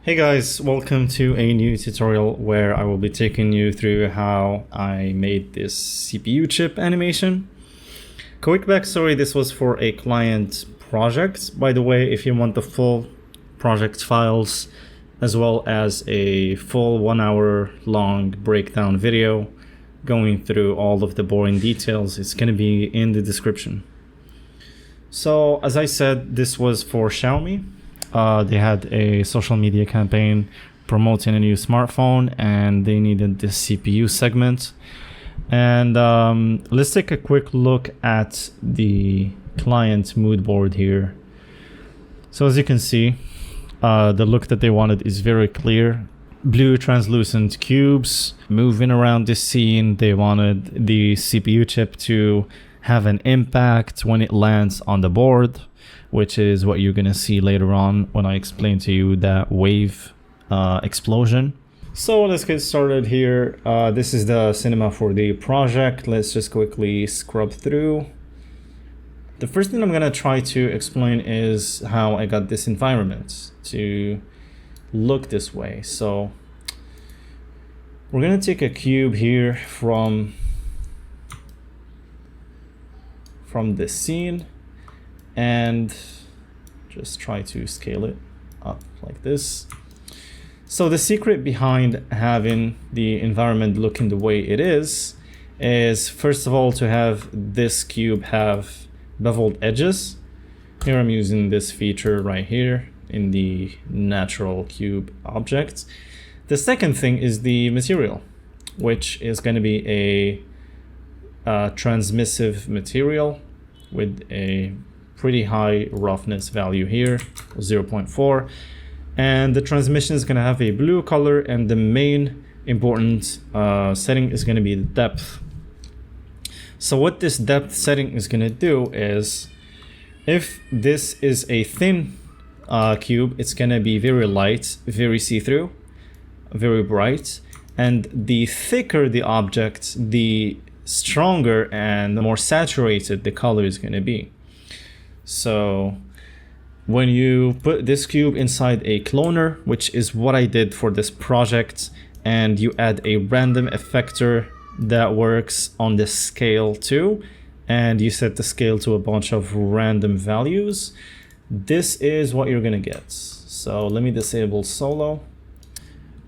Hey guys, welcome to a new tutorial where I will be taking you through how I made this CPU chip animation. Quick backstory, this was for a client project. By the way, if you want the full project files as well as a full 1 hour long breakdown video going through all of the boring details, it's going to be in the description. So as I said, this was for Xiaomi. They had a social media campaign promoting a new smartphone and they needed this CPU segment. And let's take a quick look at the client mood board here. So as you can see, the look that they wanted is very clear. Blue translucent cubes moving around the scene. They wanted the CPU chip to have an impact when it lands on the board, which is what you're gonna see later on when I explain to you that wave explosion. So let's get started here. This is the Cinema 4D project. Let's just quickly scrub through. The first thing I'm gonna try to explain is how I got this environment to look this way. So we're gonna take a cube here from this scene and just try to scale it up like this. So the secret behind having the environment looking the way it is first of all to have this cube have beveled edges. Here I'm using this feature right here in the natural cube object. The second thing is the material, which is going to be a transmissive material with a pretty high roughness value here, 0.4, and the transmission is going to have a blue color, and the main important setting is going to be the depth. So what this depth setting is going to do is, if this is a thin cube, it's going to be very light, very see-through, very bright, and the thicker the object, the stronger and the more saturated the color is going to be. So when you put this cube inside a cloner, which is what I did for this project, and you add a random effector that works on the scale too, and you set the scale to a bunch of random values, this is what you're gonna get. So let me disable solo.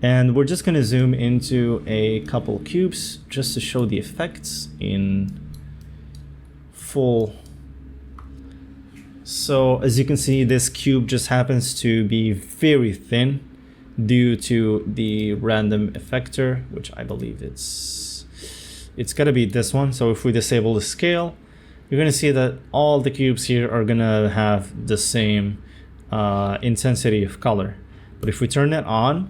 And we're just gonna zoom into a couple cubes just to show the effects in full. So as you can see, this cube just happens to be very thin due to the random effector, which I believe it's gotta be this one. So if we disable the scale, you're gonna see that all the cubes here are gonna have the same intensity of color. But if we turn that on,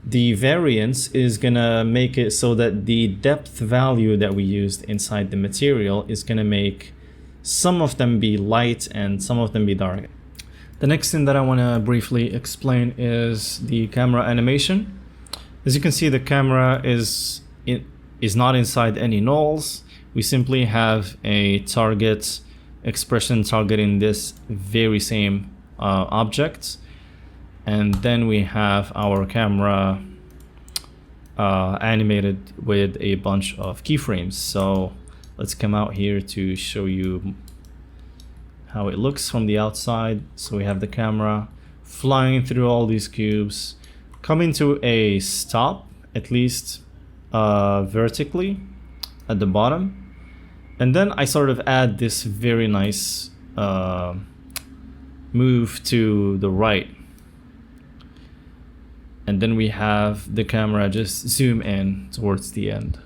the variance is gonna make it so that the depth value that we used inside the material is gonna make some of them be light and some of them be dark. The next thing that I wanna briefly explain is the camera animation. As you can see, the camera is not inside any nulls. We simply have a target expression targeting this very same object. And then we have our camera animated with a bunch of keyframes. So let's come out here to show you how it looks from the outside. So we have the camera flying through all these cubes, coming to a stop, at least vertically at the bottom. And then I sort of add this very nice move to the right. And then we have the camera just zoom in towards the end.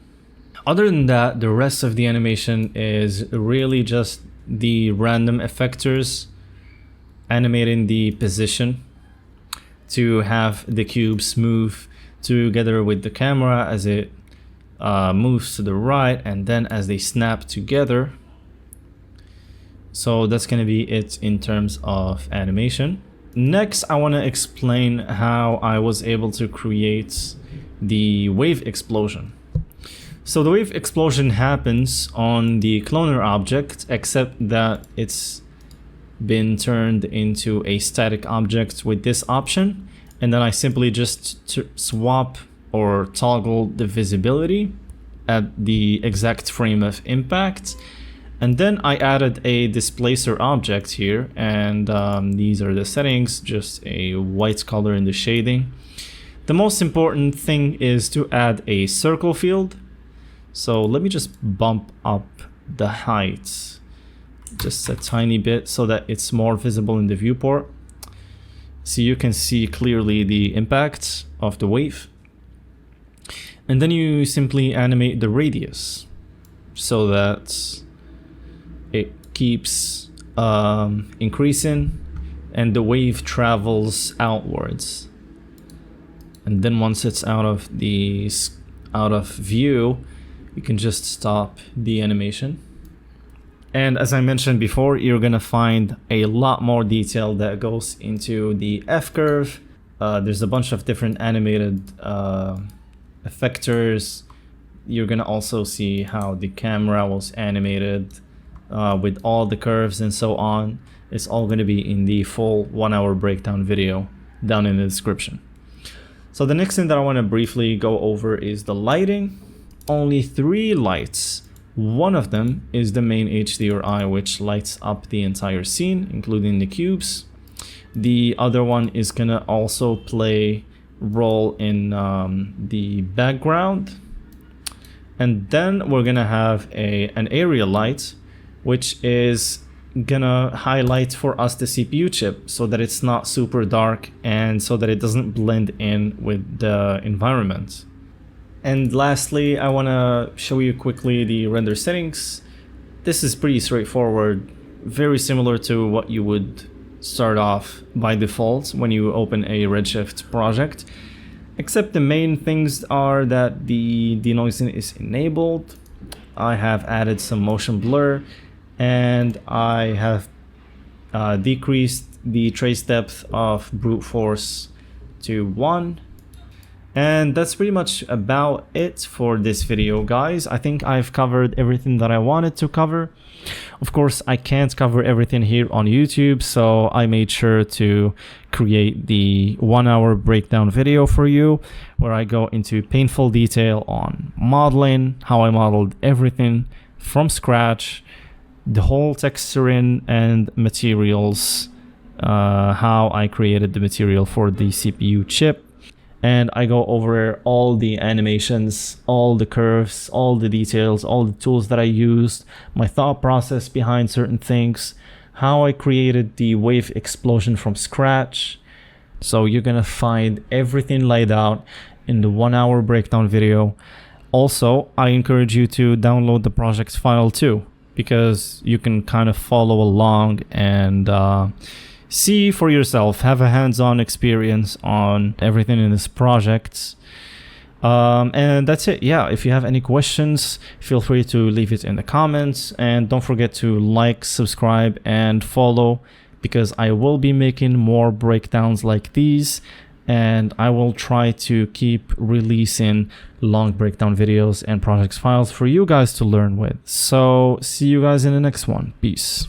Other than that, the rest of the animation is really just the random effectors animating the position to have the cubes move together with the camera as it moves to the right, and then as they snap together. So that's going to be it in terms of animation. Next, I want to explain how I was able to create the wave explosion. So the wave explosion happens on the cloner object, except that it's been turned into a static object with this option, And then I simply just swap or toggle the visibility at the exact frame of impact. And then I added a displacer object here, and these are the settings, just a white color in the shading. The most important thing is to add a circle field. So let me just bump up the height just a tiny bit so that it's more visible in the viewport. So you can see clearly the impact of the wave. And then you simply animate the radius so that it keeps increasing and the wave travels outwards. And then once it's out of view, you can just stop the animation. And as I mentioned before, you're gonna find a lot more detail that goes into the F-curve. There's a bunch of different animated effectors. You're gonna also see how the camera was animated with all the curves and so on. It's all gonna be in the full 1 hour breakdown video down in the description. So the next thing that I wanna briefly go over is the lighting. Only 3 lights. One of them is the main HDRI, which lights up the entire scene, including the cubes. The other one is gonna also play role in the background. And then we're gonna have an area light, which is gonna highlight for us the CPU chip so that it's not super dark and so that it doesn't blend in with the environment. And lastly, I want to show you quickly the render settings. This is pretty straightforward, very similar to what you would start off by default when you open a Redshift project, except the main things are that the denoising is enabled. I have added some motion blur, and I have decreased the trace depth of brute force to 1. And that's pretty much about it for this video, guys. I think I've covered everything that I wanted to cover. Of course, I can't cover everything here on YouTube, so I made sure to create the 1 hour breakdown video for you, where I go into painful detail on modeling, how I modeled everything from scratch, the whole texturing and materials, how I created the material for the CPU chip. And I go over all the animations, all the curves, all the details, all the tools that I used, my thought process behind certain things, how I created the wave explosion from scratch. So you're gonna find everything laid out in the 1 hour breakdown video. Also, I encourage you to download the project's file too, because you can kind of follow along and see for yourself, have a hands-on experience on everything in this project. And that's it. Yeah, if you have any questions, feel free to leave it in the comments, and don't forget to like, subscribe, and follow, because I will be making more breakdowns like these, and I will try to keep releasing long breakdown videos and projects files for you guys to learn with. So see you guys in the next one. Peace.